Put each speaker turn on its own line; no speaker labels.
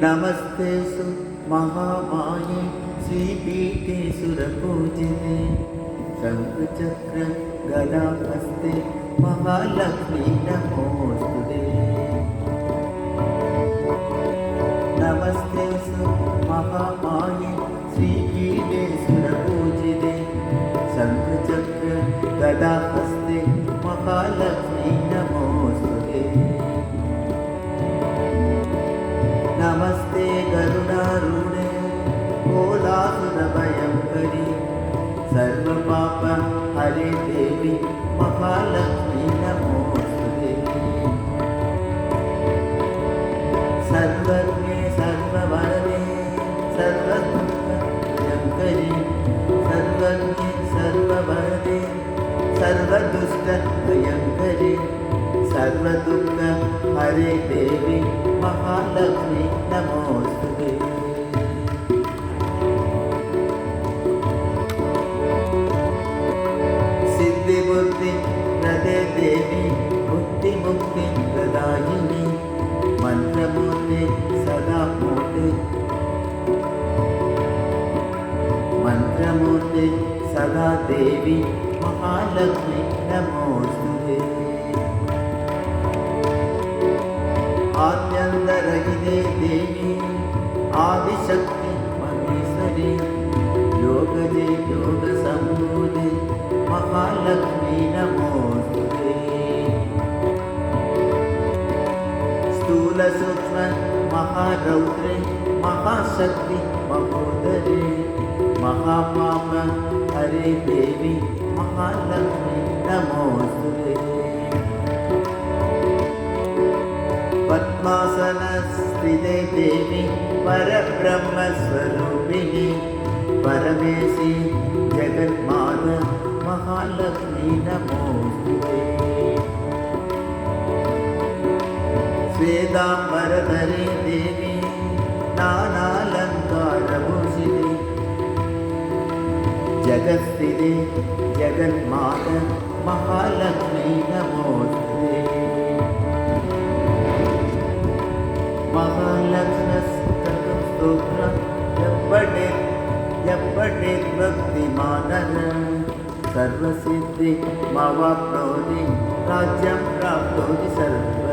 नमस्तेऽस्तु महामाये श्रीपीठे सुरपूजिते शङ्खचक्र गदाहस्ते महालक्ष्मी नमोऽस्तुते। नमस्तेऽस्तु महामाये श्रीपीठे सुरपूजिते शङ्खचक्र गदाहस्ते महालक्ष्मी नमोऽस्तुते। नमस्ते गरुडारूढे कोलासुरभयङ्करी सर्वपाप हरे देवी महालक्ष्मी नमोऽस्तुते। सर्वज्ञे सर्ववरदे सर्वदुष्टभयङ्करी सर्वज्ञे सर्ववरदे सर्वदुष्टभयङ्करी सर्वदुःख हरे देवी महालक्ष्मी नमोऽस्तुते। सिद्धिबुद्धि प्रदे देवी बुद्धिमुक्ति प्रदायिनी मंत्रमूर्ते सदा मूर्ते मंत्रमूर्ते सदा देवी महालक्ष्मी नमोऽस्तुते। आद्यन्तरहिते देवी आदिशक्ति महेश्वरी योगजे योगसम्भूते महालक्ष्मी नमोऽस्तुते। स्थूलसूक्ष्म महारौद्रे महाशक्ति महोदरे महापाप हरे देवी महालक्ष्मी नमोऽस्तुते। पद्मासनस्थिते देवी परब्रह्मस्वरूपिणी परमेशी जगन्माता महालक्ष्मी नमोऽस्तुते। श्वेताम्बरधरे देवी नानालङ्कारभूषिते जगत्स्थिते जगन्माता महालक्ष्मी नमोऽस्तुते। महालक्ष्मीस्तोत्रं यपठेत् भक्तिमानः सर्वसिद्धि मवाप्नोति राज्यं प्राप्नोति सर्वदा।